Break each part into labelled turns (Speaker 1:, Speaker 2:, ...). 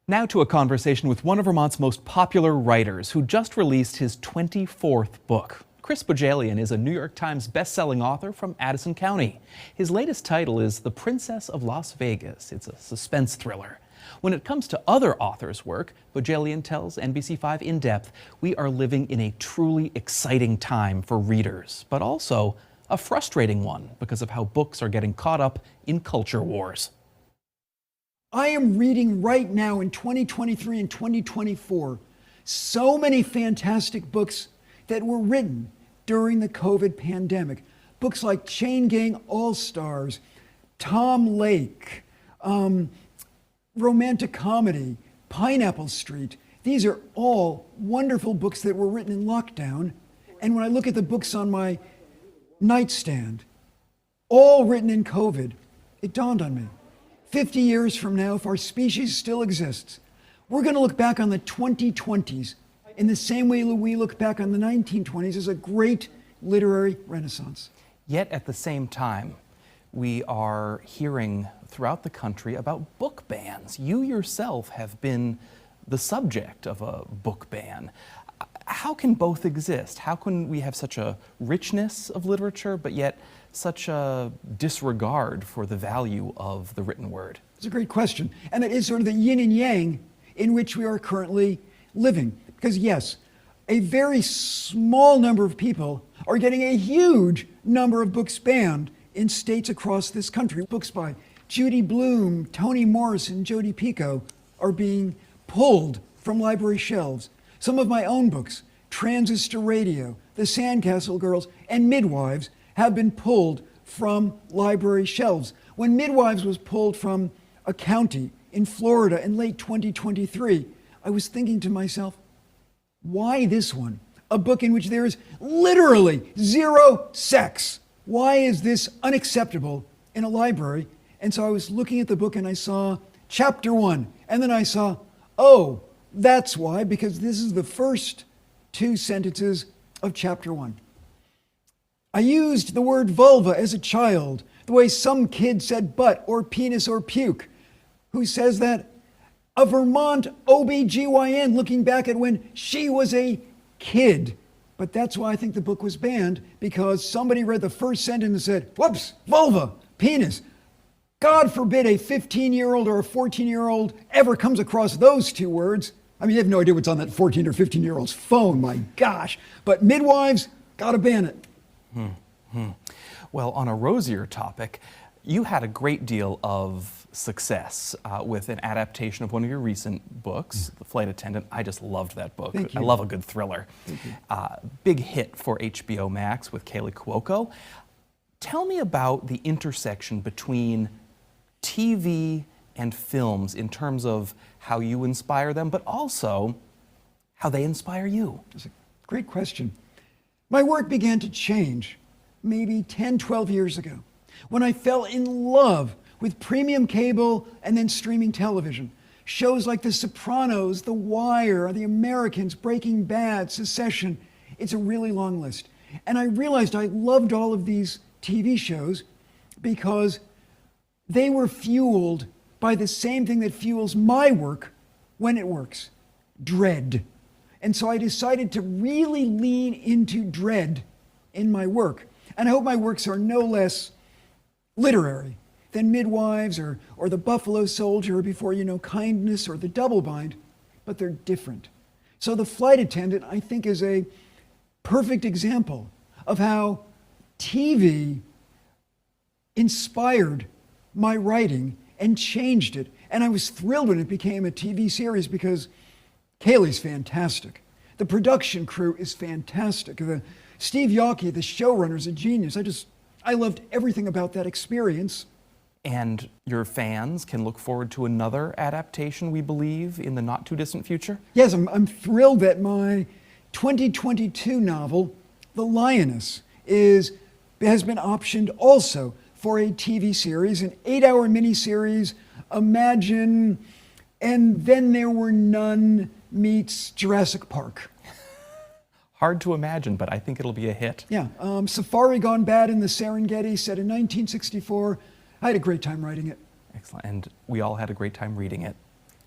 Speaker 1: Now to a conversation with one of Vermont's most popular writers who just released his 24th book. Chris Bohjalian is a New York Times best-selling author from Addison County. His latest title is The Princess of Las Vegas. It's a suspense thriller. When it comes to other authors' work, Bohjalian tells NBC5 In Depth, we are living in a truly exciting time for readers, but also a frustrating one because of how books are getting caught up in culture wars.
Speaker 2: I am reading right now in 2023 and 2024 so many fantastic books that were written during the COVID pandemic. Books like Chain Gang All-Stars, Tom Lake, romantic comedy, Pineapple Street. These are all wonderful books that were written in lockdown. And when I look at the books on my nightstand, all written in COVID, it dawned on me. 50 years from now, if our species still exists, we're going to look back on the 2020s in the same way we look back on the 1920s as a great literary renaissance.
Speaker 1: Yet at the same time, we are hearing throughout the country about book bans. You yourself have been the subject of a book ban. How can both exist? How can we have such a richness of literature, but yet such a disregard for the value of the written word?
Speaker 2: It's a great question. And it is sort of the yin and yang in which we are currently living. Because yes, a very small number of people are getting a huge number of books banned in states across this country. Books by Judy Blume, Toni Morrison, and Jodi Picoult are being pulled from library shelves. Some of my own books, Transistor Radio, The Sandcastle Girls, and Midwives, have been pulled from library shelves. When Midwives was pulled from a county in Florida in late 2023, I was thinking to myself, why this one? A book in which there is literally zero sex. Why is this unacceptable in a library? And so I was looking at the book and I saw chapter 1, and then I saw, oh, that's why, because this is the first two sentences of chapter 1. I used the word vulva as a child, the way some kid said butt or penis or puke. Who says that? A Vermont OBGYN looking back at when she was a kid. But that's why I think the book was banned, because somebody read the first sentence and said, whoops, vulva, penis. God forbid a 15-year-old or a 14-year-old ever comes across those two words. I mean, you have no idea what's on that 14 or 15-year-old's phone, my gosh. But Midwives, gotta ban it.
Speaker 1: Well, on a rosier topic, you had a great deal of success with an adaptation of one of your recent books, The Flight Attendant. I just loved that book.
Speaker 2: Thank you.
Speaker 1: I love a good thriller.
Speaker 2: Thank you.
Speaker 1: Big hit for HBO Max with Kaley Cuoco. Tell me about the intersection between TV and films in terms of how you inspire them, but also how they inspire you.
Speaker 2: That's a great question. My work began to change maybe 10, 12 years ago when I fell in love with premium cable and then streaming television. Shows like The Sopranos, The Wire, The Americans, Breaking Bad, Succession. It's a really long list. And I realized I loved all of these TV shows because they were fueled by the same thing that fuels my work when it works, dread. And so I decided to really lean into dread in my work. And I hope my works are no less literary than Midwives or The Buffalo Soldier, or Before You Know Kindness, or The Double Bind, but they're different. So The Flight Attendant, I think, is a perfect example of how TV inspired my writing and changed it. And I was thrilled when it became a TV series because Kaley's fantastic. The production crew is fantastic. Steve Yockey, the showrunner, is a genius. I loved everything about that experience.
Speaker 1: And your fans can look forward to another adaptation, we believe, in the not too distant future?
Speaker 2: Yes, I'm thrilled that my 2022 novel, The Lioness, has been optioned also for a TV series, an 8-hour miniseries, Imagine, and Then There Were None meets Jurassic Park.
Speaker 1: Hard to imagine, but I think it'll be a hit.
Speaker 2: Yeah, Safari Gone Bad in the Serengeti, set in 1964. I had a great time writing it.
Speaker 1: Excellent, and we all had a great time reading it.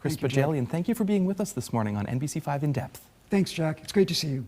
Speaker 1: Chris
Speaker 2: Thank you, Jack.
Speaker 1: Bohjalian, thank you for being with us this morning on NBC5 In Depth.
Speaker 2: Thanks, Jack. It's great to see you.